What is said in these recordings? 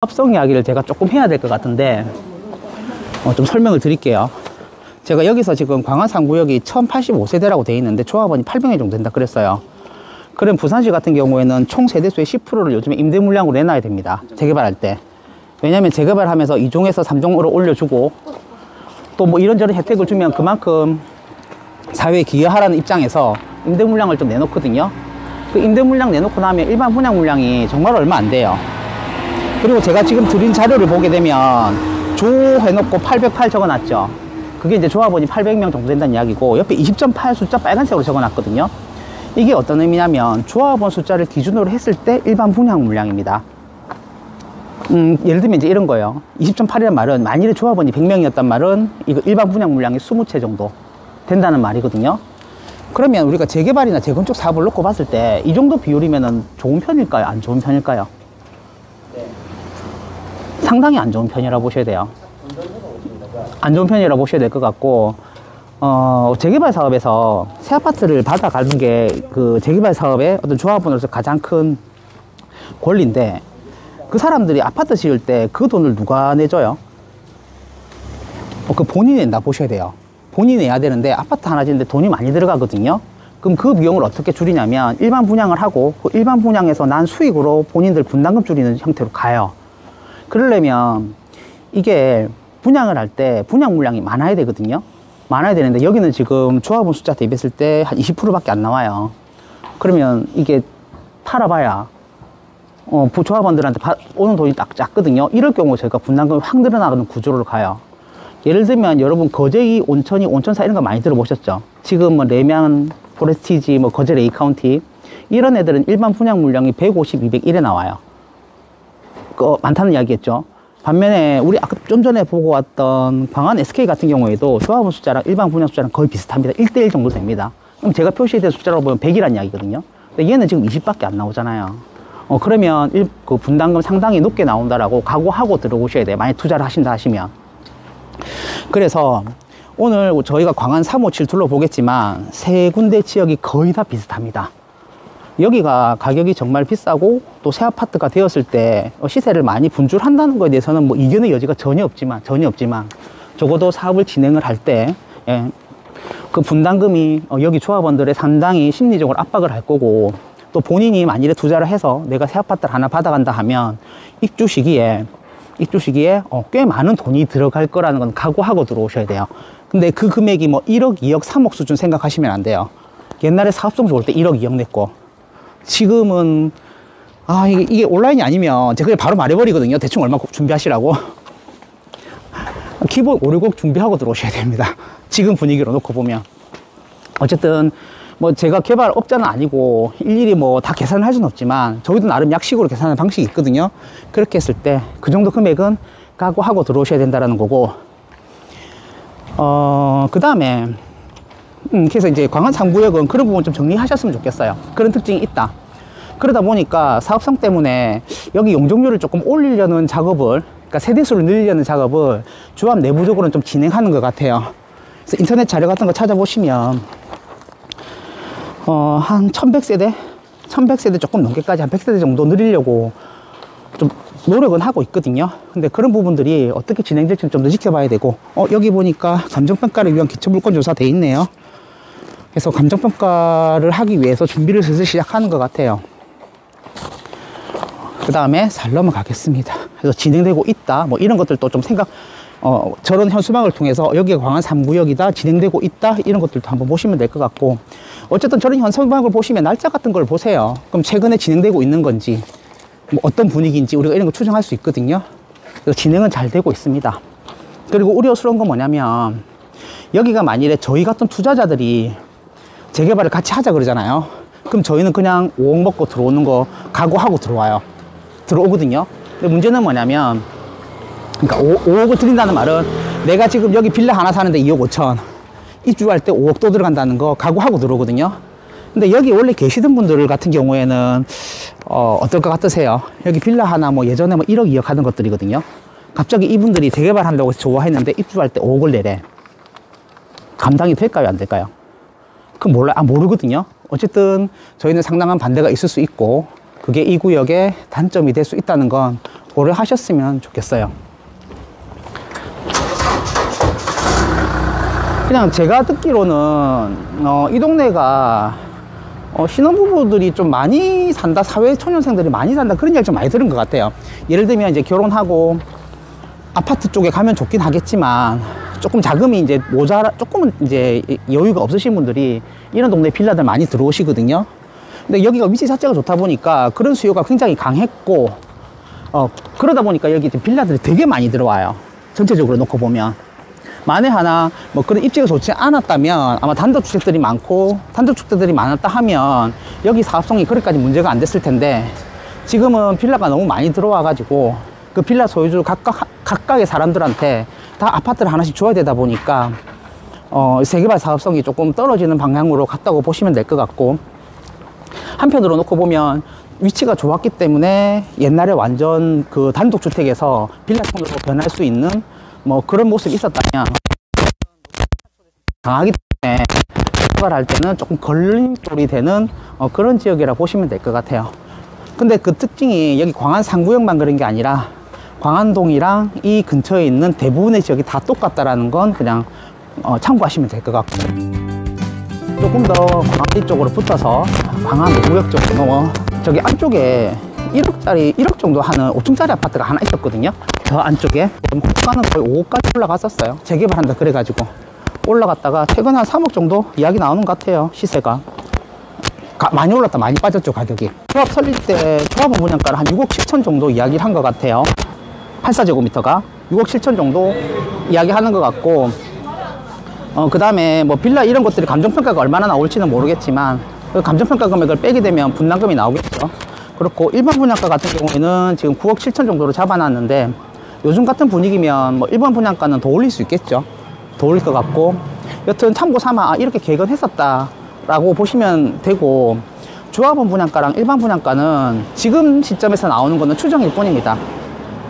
사업성 이야기를 제가 조금 해야 될 것 같은데 좀 설명을 드릴게요. 제가 여기서 지금 광안 3구역이 1085세대라고 되어 있는데 조합원이 800명 정도 된다 그랬어요. 그럼 부산시 같은 경우에는 총 세대수의 10%를 요즘에 임대 물량으로 내놔야 됩니다. 재개발할 때. 왜냐하면 재개발하면서 2종에서 3종으로 올려주고 또 뭐 이런저런 혜택을 주면 그만큼 사회에 기여하라는 입장에서 임대 물량을 좀 내놓거든요. 그 임대 물량 내놓고 나면 일반 분양 물량이 정말 얼마 안 돼요. 그리고 제가 지금 드린 자료를 보게 되면 조 해놓고 808 적어놨죠. 그게 이제 조합원이 800명 정도 된다는 이야기고, 옆에 20.8 숫자 빨간색으로 적어놨거든요. 이게 어떤 의미냐면 조합원 숫자를 기준으로 했을 때 일반 분양 물량입니다. 예를 들면 이제 이런 거예요. 20.8이란 말은 만일에 조합원이 100명이었단 말은 이거 일반 분양 물량이 20채 정도 된다는 말이거든요. 그러면 우리가 재개발이나 재건축 사업을 놓고 봤을 때 이 정도 비율이면은 좋은 편일까요? 안 좋은 편일까요? 상당히 안 좋은 편이라고 보셔야 돼요. 안 좋은 편이라고 보셔야 될 것 같고, 재개발 사업에서 새 아파트를 받아가는 게 그 재개발 사업의 어떤 조합원으로서 가장 큰 권리인데, 그 사람들이 아파트 지을 때 그 돈을 누가 내줘요? 그 본인이 낸다 보셔야 돼요. 본인이 내야 되는데 아파트 하나 짓는데 돈이 많이 들어가거든요. 그럼 그 비용을 어떻게 줄이냐면 일반 분양을 하고 그 일반 분양에서 난 수익으로 본인들 분담금 줄이는 형태로 가요. 그러려면 이게 분양을 할 때 분양 물량이 많아야 되거든요. 많아야 되는데 여기는 지금 조합원 숫자 대비했을 때 한 20%밖에 안 나와요. 그러면 이게 팔아봐야 조합원들한테 오는 돈이 딱 작거든요. 이럴 경우 저희가 분담금이 확 늘어나가는 구조로 가요. 예를 들면 여러분 거제이, 온천이, 온천사 이런 거 많이 들어보셨죠? 지금 뭐 레면, 포레스티지, 뭐 거제 레이카운티 이런 애들은 일반 분양 물량이 150, 200, 이래 나와요. 많다는 이야기겠죠. 반면에 우리 아까 좀 전에 보고 왔던 광안 SK 같은 경우에도 조합원 숫자랑 일반 분양 숫자랑 거의 비슷합니다. 1대1 정도 됩니다. 그럼 제가 표시된 숫자로 보면 100이라는 이야기거든요. 근데 얘는 지금 20밖에 안 나오잖아요. 그러면 그 분담금 상당히 높게 나온다라고 각오하고 들어오셔야 돼요. 만약 투자를 하신다 하시면. 그래서 오늘 저희가 광안 357 둘러보겠지만 세 군데 지역이 거의 다 비슷합니다. 여기가 가격이 정말 비싸고 또 새 아파트가 되었을 때 시세를 많이 분출한다는 것에 대해서는 뭐 이견의 여지가 전혀 없지만 적어도 사업을 진행을 할 때 그 분담금이 여기 조합원들의 상당히 심리적으로 압박을 할 거고, 또 본인이 만일에 투자를 해서 내가 새 아파트를 하나 받아간다 하면 입주 시기에 꽤 많은 돈이 들어갈 거라는 건 각오하고 들어오셔야 돼요. 근데 그 금액이 뭐 1억, 2억, 3억 수준 생각하시면 안 돼요. 옛날에 사업성 좋을 때 1억, 2억 냈고, 지금은 이게 온라인이 아니면 제가 그냥 바로 말해버리거든요. 대충 얼마 준비하시라고. 기본 5, 6억 준비하고 들어오셔야 됩니다. 지금 분위기로 놓고 보면. 어쨌든 뭐 제가 개발업자는 아니고 일일이 뭐 다 계산을 할 수는 없지만 저희도 나름 약식으로 계산하는 방식이 있거든요. 그렇게 했을 때 그 정도 금액은 각오하고 들어오셔야 된다는 거고, 그 다음에 그래서 이제 광안 3구역은 그런 부분 좀 정리하셨으면 좋겠어요. 그런 특징이 있다. 그러다 보니까 사업성 때문에 여기 용적률을 조금 올리려는 작업을, 그러니까 세대수를 늘리려는 작업을 조합 내부적으로는 좀 진행하는 것 같아요. 그래서 인터넷 자료 같은 거 찾아보시면 한 1100세대 조금 넘게까지 한 100세대 정도 늘리려고 좀 노력은 하고 있거든요. 근데 그런 부분들이 어떻게 진행될지는 좀 더 지켜봐야 되고, 여기 보니까 감정평가를 위한 기초물건조사 돼 있네요. 그래서 감정평가를 하기 위해서 준비를 슬슬 시작하는 것 같아요. 그 다음에 살 넘어가겠습니다. 그래서 진행되고 있다, 뭐 이런 것들도 좀 저런 현수막을 통해서 여기가 광안 3구역이다, 진행되고 있다, 이런 것들도 한번 보시면 될 것 같고, 어쨌든 저런 현수막을 보시면 날짜 같은 걸 보세요. 그럼 최근에 진행되고 있는 건지, 뭐 어떤 분위기인지 우리가 이런 거 추정할 수 있거든요. 그래서 진행은 잘 되고 있습니다. 그리고 우려스러운 건 뭐냐면, 여기가 만일에 저희 같은 투자자들이 재개발을 같이 하자 그러잖아요. 그럼 저희는 그냥 5억 먹고 들어오는 거 각오하고 들어오거든요. 근데 문제는 뭐냐면, 그러니까 5억을 드린다는 말은 내가 지금 여기 빌라 하나 사는데 2억 5천, 입주할 때 5억 또 들어간다는 거 각오하고 들어오거든요. 근데 여기 원래 계시던 분들 같은 경우에는 어떨 것 같으세요? 여기 빌라 하나 뭐 예전에 뭐 1억, 2억 하던 것들이거든요. 갑자기 이분들이 재개발 한다고 해서 좋아했는데 입주할 때 5억을 내래. 감당이 될까요? 안 될까요? 그건 모르거든요. 어쨌든 저희는 상당한 반대가 있을 수 있고, 그게 이 구역의 단점이 될 수 있다는 건 고려하셨으면 좋겠어요. 그냥 제가 듣기로는 이 동네가 신혼부부들이 좀 많이 산다, 사회초년생들이 많이 산다, 그런 이야기 좀 많이 들은 것 같아요. 예를 들면 이제 결혼하고 아파트 쪽에 가면 좋긴 하겠지만 조금 자금이 이제 조금은 이제 여유가 없으신 분들이 이런 동네 빌라들 많이 들어오시거든요. 근데 여기가 위치 자체가 좋다 보니까 그런 수요가 굉장히 강했고, 그러다 보니까 여기 빌라들이 되게 많이 들어와요. 전체적으로 놓고 보면. 만에 하나 뭐 그런 입지가 좋지 않았다면 아마 단독주택들이 많고 단독주택들이 많았다 하면 여기 사업성이 그렇게까지 문제가 안 됐을 텐데, 지금은 빌라가 너무 많이 들어와 가지고 그 빌라 소유주 각각의 사람들한테 다 아파트를 하나씩 줘야 되다 보니까 재개발 사업성이 조금 떨어지는 방향으로 갔다고 보시면 될 것 같고, 한편으로 놓고 보면 위치가 좋았기 때문에 옛날에 완전 그 단독주택에서 빌라촌으로 변할 수 있는 뭐 그런 모습이 있었다면, 강하기 때문에 개발할 때는 조금 걸림돌이 되는 그런 지역이라 보시면 될 것 같아요. 근데 그 특징이 여기 광안 3구역만 그런 게 아니라 광안동이랑 이 근처에 있는 대부분의 지역이 다 똑같다라는 건 그냥 참고하시면 될 것 같고, 조금 더 광안 쪽으로 붙어서 광안 5구역 쪽으로 저기 안쪽에 1억 정도 하는 5층짜리 아파트가 하나 있었거든요. 저 안쪽에 호가는 거의 5억까지 올라갔었어요. 재개발한다 그래가지고 올라갔다가 최근 한 3억 정도 이야기 나오는 것 같아요. 시세가 많이 올랐다 많이 빠졌죠. 가격이 조합 설립 때 조합원 분양가를 한 6억 7천 정도 이야기를 한 것 같아요. 84제곱미터가 6억 7천 정도 이야기하는 것 같고, 그 다음에 뭐 빌라 이런 것들이 감정평가가 얼마나 나올지는 모르겠지만 그 감정평가 금액을 빼게 되면 분담금이 나오겠죠. 그렇고 일반 분양가 같은 경우에는 지금 9억 7천 정도로 잡아놨는데, 요즘 같은 분위기면 뭐 일반 분양가는 더 올릴 수 있겠죠. 더 올릴 것 같고, 여튼 참고 삼아 이렇게 계획은 했었다 라고 보시면 되고, 조합원 분양가랑 일반 분양가는 지금 시점에서 나오는 거는 추정일 뿐입니다.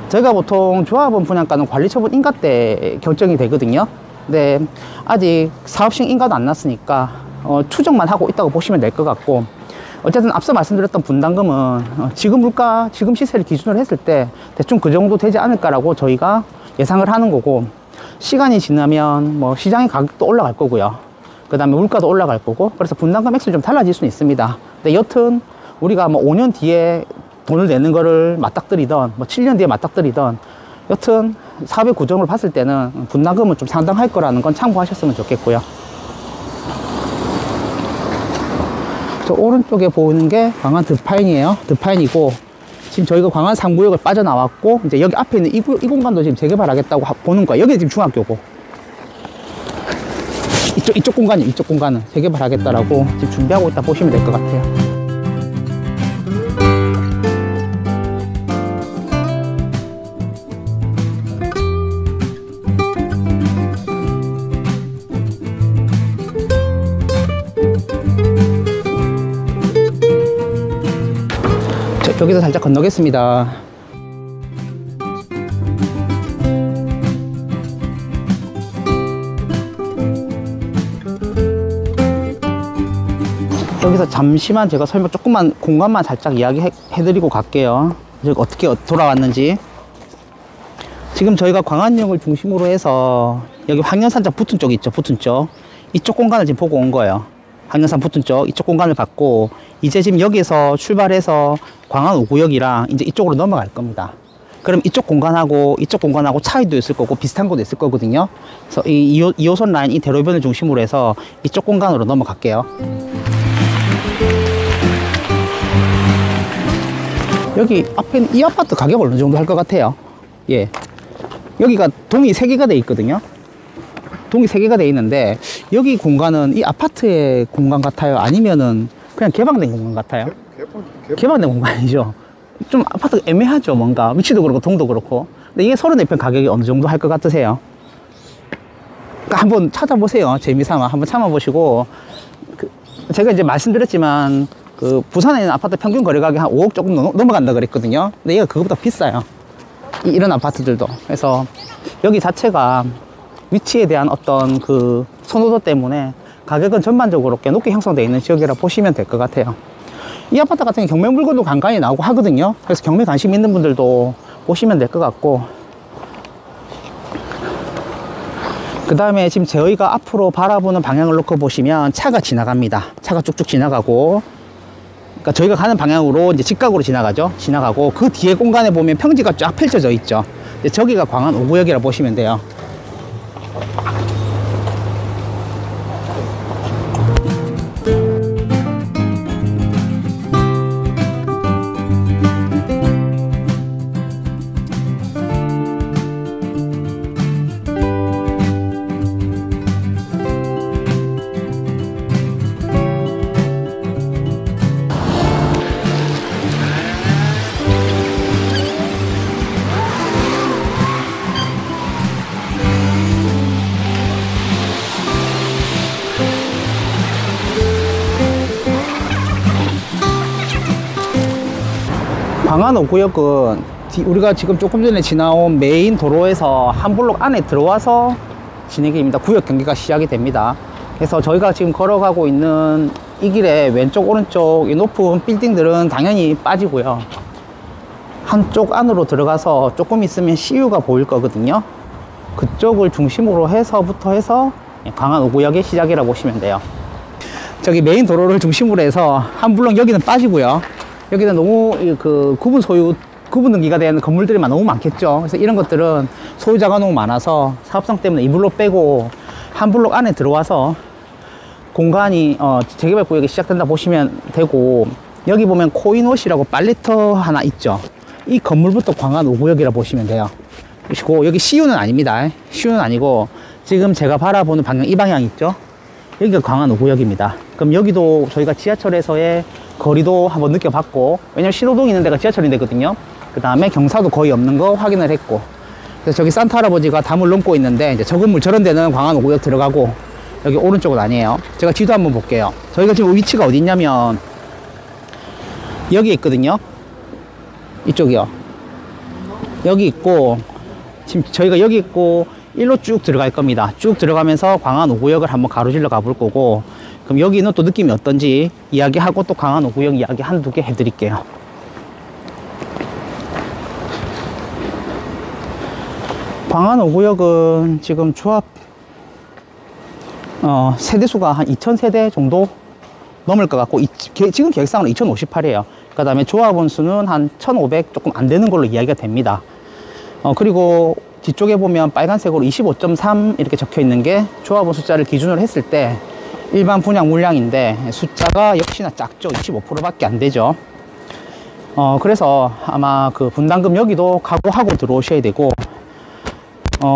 저희가 보통 조합원 분양가는 관리처분 인가 때 결정이 되거든요. 근데 아직 사업식 인가도 안 났으니까 추정만 하고 있다고 보시면 될 것 같고, 어쨌든 앞서 말씀드렸던 분담금은 지금 물가, 지금 시세를 기준으로 했을 때 대충 그 정도 되지 않을까라고 저희가 예상을 하는 거고, 시간이 지나면 뭐 시장의 가격도 올라갈 거고요. 그 다음에 물가도 올라갈 거고, 그래서 분담금 액수는 좀 달라질 수는 있습니다. 근데 여튼 우리가 뭐 5년 뒤에 돈을 내는 거를 맞닥뜨리던 뭐 7년 뒤에 맞닥뜨리던, 여튼 사업의 구정을 봤을 때는 분담금은 좀 상당할 거라는 건 참고하셨으면 좋겠고요. 저 오른쪽에 보이는 게 광안 드파인이에요. 드파인이고, 지금 저희가 광안 3구역을 빠져나왔고 이제 여기 앞에 있는 이 공간도 지금 재개발하겠다고 보는 거예요. 여기 지금 중학교고, 이쪽 공간은 재개발하겠다라고 지금 준비하고 있다 보시면 될 것 같아요. 여기서 살짝 건너겠습니다. 여기서 잠시만 제가 설명 조금만 공간만 살짝 이야기 해드리고 갈게요. 어떻게 돌아왔는지. 지금 저희가 광안역을 중심으로 해서 여기 황년산장 붙은 쪽 있죠. 붙은 쪽 이쪽 공간을 지금 보고 온 거예요. 황년산 붙은 쪽 이쪽 공간을 갖고 이제 지금 여기서 출발해서 광안 5구역이랑 이제 이쪽으로 넘어갈 겁니다. 그럼 이쪽 공간하고 차이도 있을 거고 비슷한 것도 있을 거거든요. 그래서 이 2호선 라인 이 대로변을 중심으로 해서 이쪽 공간으로 넘어갈게요. 여기 앞에 이 아파트 가격 어느 정도 할 것 같아요? 예, 여기가 동이 3개가 돼 있거든요. 동이 3개가 돼 있는데 여기 공간은 이 아파트의 공간 같아요? 아니면은 그냥 개방된 공간 같아요? 개방된 공간이죠. 좀 아파트가 애매하죠. 뭔가 위치도 그렇고 동도 그렇고. 근데 이게 34평 가격이 어느 정도 할 것 같으세요? 그러니까 한번 찾아보세요. 재미삼아 한번 참아보시고. 제가 이제 말씀드렸지만 그 부산에 있는 아파트 평균 거래 가격이 한 5억 조금 넘어간다 그랬거든요. 근데 얘가 그거보다 비싸요. 이런 아파트들도. 그래서 여기 자체가 위치에 대한 어떤 그 선호도 때문에 가격은 전반적으로 꽤 높게 형성되어 있는 지역이라 보시면 될 것 같아요. 이 아파트 같은 경우 경매 물건도 간간히 나오고 하거든요. 그래서 경매 관심 있는 분들도 보시면 될 것 같고, 그 다음에 지금 저희가 앞으로 바라보는 방향을 놓고 보시면 차가 지나갑니다. 차가 쭉쭉 지나가고, 그러니까 저희가 가는 방향으로 이제 직각으로 지나가죠. 지나가고 그 뒤에 공간에 보면 평지가 쫙 펼쳐져 있죠. 저기가 광안 5구역이라 보시면 돼요. 광안 5구역은 우리가 지금 조금 전에 지나온 메인 도로에서 한 블록 안에 들어와서 진행입니다. 구역 경계가 시작이 됩니다. 그래서 저희가 지금 걸어가고 있는 이 길에 왼쪽 오른쪽 이 높은 빌딩들은 당연히 빠지고요. 한쪽 안으로 들어가서 조금 있으면 CU가 보일 거거든요. 그쪽을 중심으로 해서부터 해서 광안 5구역의 시작이라고 보시면 돼요. 저기 메인 도로를 중심으로 해서 한 블록 여기는 빠지고요. 여기는 너무 그 구분 등기가 된 건물들이 너무 많겠죠. 그래서 이런 것들은 소유자가 너무 많아서 사업성 때문에 이 블록 빼고 한 블록 안에 들어와서 공간이 재개발 구역이 시작된다 보시면 되고, 여기 보면 코인워시라고 빨래터 하나 있죠. 이 건물부터 광안 5구역이라 보시면 돼요. 그리고 여기 CU는 아닙니다. CU는 아니고 지금 제가 바라보는 방향, 이 방향 있죠. 여기가 광안 5구역입니다. 그럼 여기도 저희가 지하철에서의 거리도 한번 느껴봤고, 왜냐면 신호등 있는 데가 지하철이 되거든요. 그 다음에 경사도 거의 없는 거 확인을 했고, 그래서 저기 산타 할아버지가 담을 넘고 있는데, 이제 저 건물 저런 데는 광안 5구역 들어가고, 여기 오른쪽은 아니에요. 제가 지도 한번 볼게요. 저희가 지금 위치가 어디 있냐면 여기 있거든요. 이쪽이요. 여기 있고, 지금 저희가 여기 있고 일로 쭉 들어갈 겁니다. 쭉 들어가면서 광안 5구역을 한번 가로질러 가볼 거고, 그럼 여기는 또 느낌이 어떤지 이야기하고 또 광안 5구역 이야기 한두 개 해드릴게요. 광안 5구역은 지금 조합 세대수가 한 2000세대 정도 넘을 것 같고, 지금 계획상으로 2058이에요. 그 다음에 조합원 수는 한 1500 조금 안 되는 걸로 이야기가 됩니다. 그리고 뒤쪽에 보면 빨간색으로 25.3 이렇게 적혀 있는 게 조합원 숫자를 기준으로 했을 때 일반 분양 물량인데, 숫자가 역시나 작죠. 25%밖에 안 되죠. 그래서 아마 그 분담금 여기도 각오하고 들어오셔야 되고,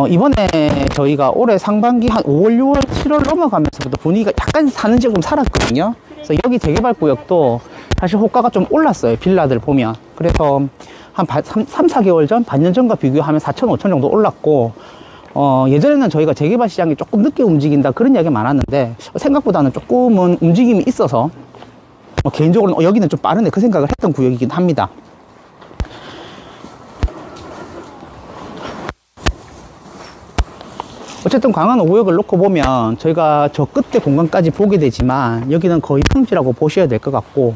이번에 저희가 올해 상반기 한 5월, 6월, 7월 넘어가면서부터 분위기가 약간 사는 지금 살았거든요. 그래서 여기 재개발 구역도 사실 호가가 좀 올랐어요. 빌라들 보면. 그래서 한 3, 4개월 전, 반년 전과 비교하면 4천, 5천 정도 올랐고, 예전에는 저희가 재개발 시장이 조금 늦게 움직인다 그런 이야기가 많았는데, 생각보다는 조금은 움직임이 있어서 개인적으로는 여기는 좀 빠르네 그 생각을 했던 구역이긴 합니다. 어쨌든 광안 5구역을 놓고 보면 저희가 저 끝에 공간까지 보게 되지만 여기는 거의 평지라고 보셔야 될 것 같고,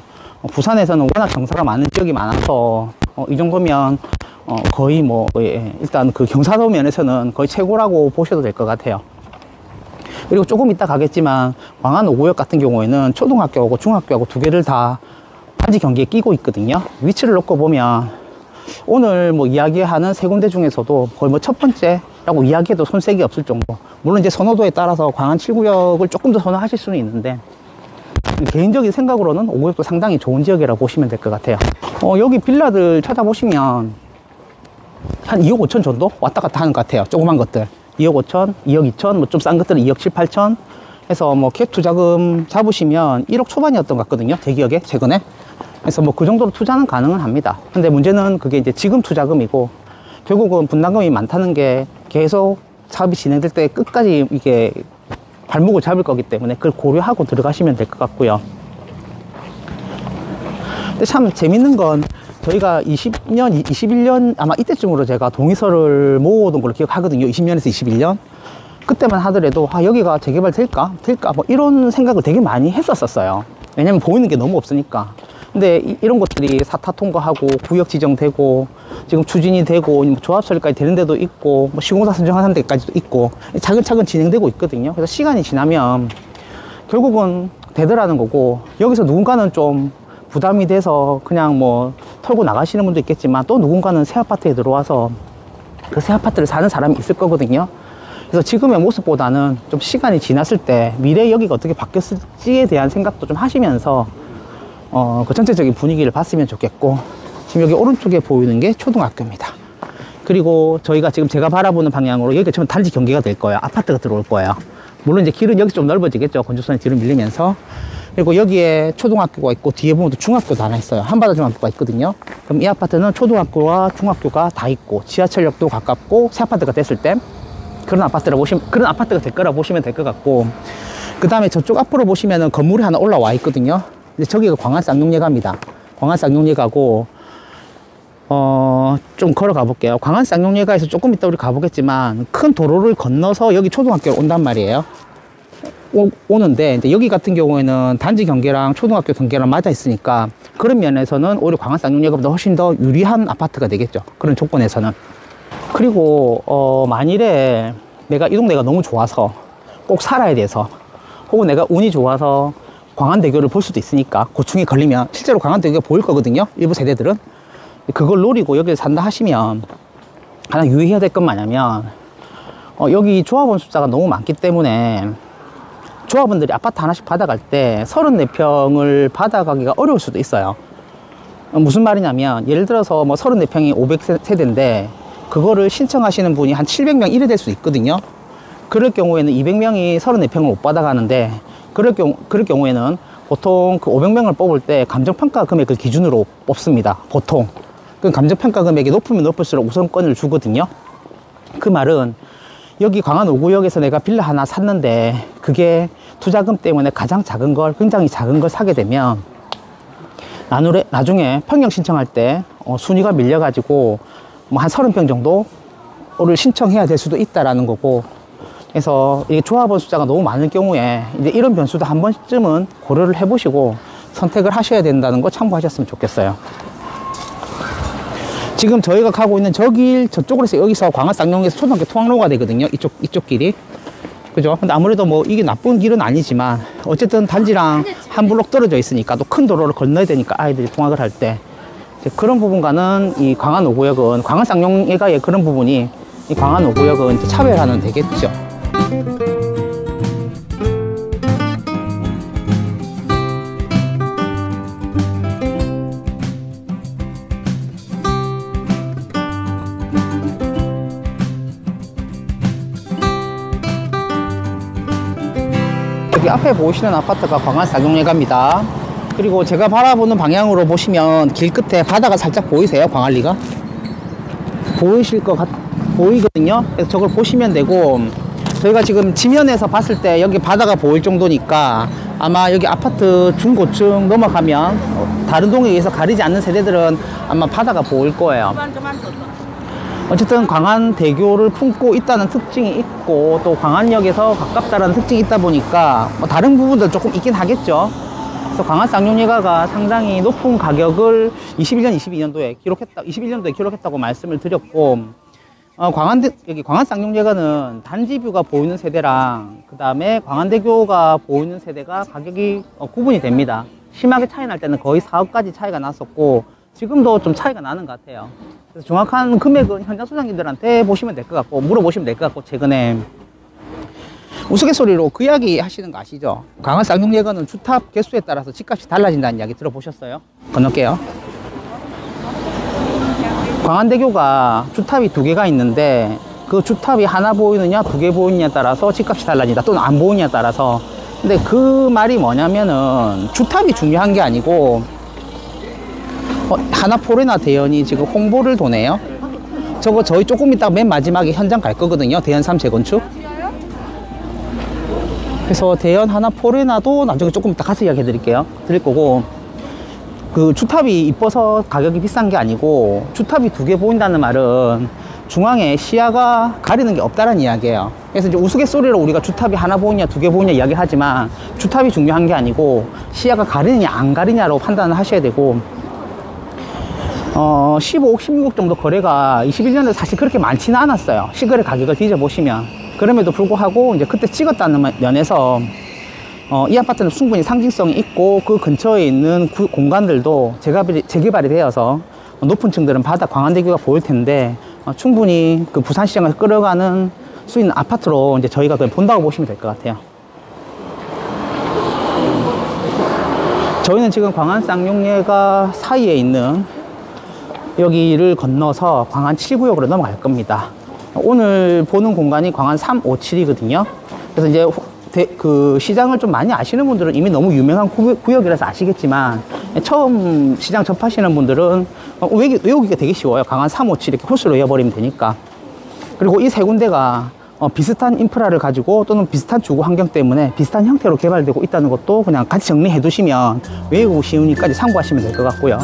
부산에서는 워낙 경사가 많은 지역이 많아서 이 정도면 거의 일단 그 경사도 면에서는 거의 최고라고 보셔도 될 것 같아요. 그리고 조금 이따 가겠지만 광안 5구역 같은 경우에는 초등학교하고 중학교하고 두 개를 다 단지 경계에 끼고 있거든요. 위치를 놓고 보면 오늘 이야기하는 세 군데 중에서도 거의 첫 번째라고 이야기해도 손색이 없을 정도. 물론 이제 선호도에 따라서 광안 7구역을 조금 더 선호하실 수는 있는데, 개인적인 생각으로는 5구역도 상당히 좋은 지역이라고 보시면 될 것 같아요. 여기 빌라들 찾아보시면 한 2억 5천 정도 왔다 갔다 하는 것 같아요. 조그만 것들 2억 5천, 2억 2천, 좀 싼 것들은 2억 7, 8천 해서 갭 투자금 잡으시면 1억 초반이었던 것 같거든요. 대기업에 최근에. 그래서 그 정도로 투자는 가능은 합니다. 근데 문제는 그게 이제 지금 투자금이고, 결국은 분담금이 많다는 게 계속 사업이 진행될 때 끝까지 이게 발목을 잡을 거기 때문에 그걸 고려하고 들어가시면 될 것 같고요. 근데 참 재밌는 건 저희가 20년, 21년 아마 이때쯤으로 제가 동의서를 모으던 걸로 기억하거든요. 20년에서 21년. 그때만 하더라도 여기가 재개발 될까? 이런 생각을 되게 많이 했었어요. 왜냐면 보이는 게 너무 없으니까. 근데 이런 것들이 사타 통과하고 구역 지정되고 지금 추진이 되고 조합 처리까지 되는 데도 있고 뭐 시공사 선정하는 데까지도 있고 차근차근 진행되고 있거든요. 그래서 시간이 지나면 결국은 되더라는 거고, 여기서 누군가는 좀 부담이 돼서 그냥 뭐 털고 나가시는 분도 있겠지만 또 누군가는 새 아파트에 들어와서 그 새 아파트를 사는 사람이 있을 거거든요. 그래서 지금의 모습보다는 좀 시간이 지났을 때 미래 여기가 어떻게 바뀌었을지에 대한 생각도 좀 하시면서 그 전체적인 분위기를 봤으면 좋겠고, 지금 여기 오른쪽에 보이는 게 초등학교입니다. 그리고 저희가 지금 제가 바라보는 방향으로 여기가 전부 단지 경계가 될 거예요. 아파트가 들어올 거예요. 물론 이제 길은 여기 좀 넓어지겠죠. 건축선이 뒤로 밀리면서. 그리고 여기에 초등학교가 있고 뒤에 보면 또 중학교도 하나 있어요. 한바다 중학교가 있거든요. 그럼 이 아파트는 초등학교와 중학교가 다 있고 지하철역도 가깝고 새 아파트가 됐을 때 그런 아파트가 될 거라 보시면 될 것 같고, 그 다음에 저쪽 앞으로 보시면은 건물이 하나 올라와 있거든요. 이제 저기가 광안 쌍용예가입니다. 광안 쌍용예가고, 좀 걸어가 볼게요. 광안 쌍용예가에서 조금 이따 우리 가보겠지만 큰 도로를 건너서 여기 초등학교로 온단 말이에요. 오는데 이제 여기 같은 경우에는 단지 경계랑 초등학교 경계랑 맞아 있으니까 그런 면에서는 오히려 광안 쌍용예가보다 훨씬 더 유리한 아파트가 되겠죠. 그런 조건에서는. 그리고 만일에 내가 이 동네가 너무 좋아서 꼭 살아야 돼서, 혹은 내가 운이 좋아서 광안대교를 볼 수도 있으니까 고충이 걸리면 실제로 광안대교가 보일 거거든요. 일부 세대들은. 그걸 노리고 여기를 산다 하시면 하나 유의해야 될 건 뭐냐면, 여기 조합원 숫자가 너무 많기 때문에 조합원들이 아파트 하나씩 받아갈 때 34평을 받아가기가 어려울 수도 있어요. 무슨 말이냐면, 예를 들어서 뭐 34평이 500세대인데 그거를 신청하시는 분이 한 700명 이래 될 수 있거든요. 그럴 경우에는 200명이 34평을 못 받아가는데, 그럴 경우에는 보통 그 500명을 뽑을 때 감정평가 금액을 기준으로 뽑습니다. 보통. 그 감정평가 금액이 높으면 높을수록 우선권을 주거든요. 그 말은 여기 광안 5구역에서 내가 빌라 하나 샀는데 그게 투자금 때문에 가장 작은 걸, 굉장히 작은 걸 사게 되면 나중에 평형 신청할 때 순위가 밀려가지고 뭐 한 30평 정도를 신청해야 될 수도 있다라는 거고, 그래서 이게 조합원 숫자가 너무 많을 경우에 이제 이런 변수도 한 번쯤은 고려를 해보시고 선택을 하셔야 된다는 거 참고하셨으면 좋겠어요. 지금 저희가 가고 있는 저 길, 저쪽으로 해서 여기서 광안 쌍용에서 초등학교 통학로가 되거든요. 이쪽 길이. 그죠? 근데 아무래도 뭐 이게 나쁜 길은 아니지만 어쨌든 단지랑 한 블록 떨어져 있으니까 또 큰 도로를 건너야 되니까 아이들이 통학을 할 때 그런 부분과는 이 광안 5구역은, 광안 쌍용예가의 그런 부분이 이 광안 5구역은 이제 차별화는 되겠죠. 여기 앞에 보이시는 아파트가 광안 쌍용예가입니다. 그리고 제가 바라보는 방향으로 보시면 길 끝에 바다가 살짝 보이세요? 광안리가? 보이거든요? 그래서 저걸 보시면 되고, 저희가 지금 지면에서 봤을 때 여기 바다가 보일 정도니까 아마 여기 아파트 중고층 넘어가면 다른 동에 의해서 가리지 않는 세대들은 아마 바다가 보일 거예요. 어쨌든 광안대교를 품고 있다는 특징이 있고 또 광안역에서 가깝다는 특징이 있다 보니까 뭐 다른 부분들 조금 있긴 하겠죠. 그래서 광안 쌍용예가가 상당히 높은 가격을 21년도에 기록했다고 말씀을 드렸고, 여기 광안 쌍용예가는 단지뷰가 보이는 세대랑 그 다음에 광안대교가 보이는 세대가 가격이 구분이 됩니다. 심하게 차이 날 때는 거의 4억까지 차이가 났었고 지금도 좀 차이가 나는 것 같아요. 그래서 정확한 금액은 현장 소장님들한테 보시면 될 것 같고 물어보시면 될 것 같고, 최근에 우스갯소리로 그 이야기 하시는 거 아시죠? 광안 쌍용예가는 주탑 개수에 따라서 집값이 달라진다는 이야기 들어보셨어요? 건널게요. 광안대교가 주탑이 2개가 있는데 그 주탑이 하나 보이느냐 2개 보이느냐에 따라서 집값이 달라진다, 또는 안 보이느냐에 따라서. 근데 그 말이 뭐냐면은 주탑이 중요한 게 아니고, 하나포레나 대연이 지금 홍보를 도네요. 저거 저희 조금 이따 맨 마지막에 현장 갈 거거든요. 대연 3 재건축. 그래서 대연 하나포레나도 나중에 조금 이따 가서 이야기 드릴 거고, 그 주탑이 이뻐서 가격이 비싼 게 아니고 주탑이 2개 보인다는 말은 중앙에 시야가 가리는 게 없다는 이야기예요. 그래서 이제 우스갯소리로 우리가 주탑이 하나 보이냐 두 개 보이냐 이야기하지만 주탑이 중요한 게 아니고 시야가 가리느냐 안 가리냐로 판단을 하셔야 되고 15억, 16억 정도 거래가 21년에 사실 그렇게 많지는 않았어요. 시거래 가격을 뒤져보시면. 그럼에도 불구하고 이제 그때 찍었다는 면에서 이 아파트는 충분히 상징성이 있고 그 근처에 있는 공간들도 재개발이 되어서 높은 층들은 바다 광안대교가 보일 텐데 충분히 그 부산시장을 끌어가는 수 있는 아파트로 이제 저희가 그걸 본다고 보시면 될 것 같아요. 저희는 지금 광안 쌍용예가 사이에 있는 여기를 건너서 광안 7구역으로 넘어갈 겁니다. 오늘 보는 공간이 광안 357이거든요. 그래서 이제 그 시장을 좀 많이 아시는 분들은 이미 너무 유명한 구역이라서 아시겠지만 처음 시장 접하시는 분들은 외우기가 되게 쉬워요. 광안 357 이렇게 홀수로 외워버리면 되니까. 그리고 이 세 군데가 비슷한 인프라를 가지고 또는 비슷한 주거 환경 때문에 비슷한 형태로 개발되고 있다는 것도 그냥 같이 정리해 두시면 외우고 쉬우니까 참고하시면 될 것 같고요.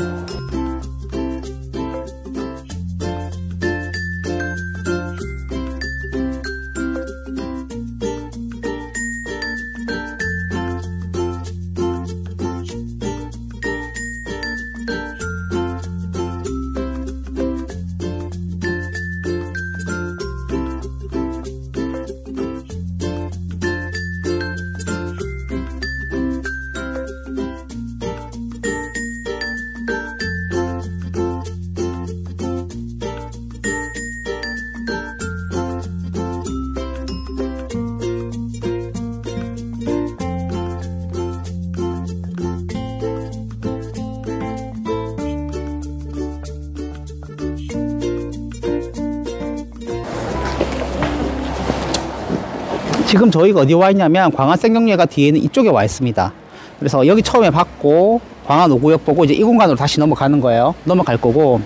지금 저희가 어디 와 있냐면 광안 쌍용예가 뒤에는 이쪽에 와 있습니다. 그래서 여기 처음에 받고 광안 5구역 보고 이제 이 공간으로 다시 넘어가는 거예요. 넘어갈 거고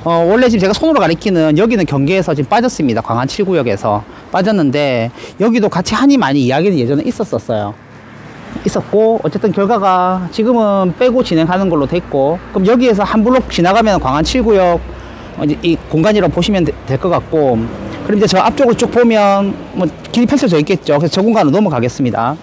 원래 지금 제가 손으로 가리키는 여기는 경계에서 지금 빠졌습니다. 광안 7구역에서 빠졌는데 여기도 같이 한이 많이 이야기는 예전에 있었고 어쨌든 결과가 지금은 빼고 진행하는 걸로 됐고 그럼 여기에서 한 블록 지나가면 광안 7구역 이제 이 공간이라고 보시면 될 것 같고 그럼 이제 저 앞쪽을 쭉 보면 뭐 길이 펼쳐져 있겠죠. 그래서 저 공간으로 넘어가겠습니다.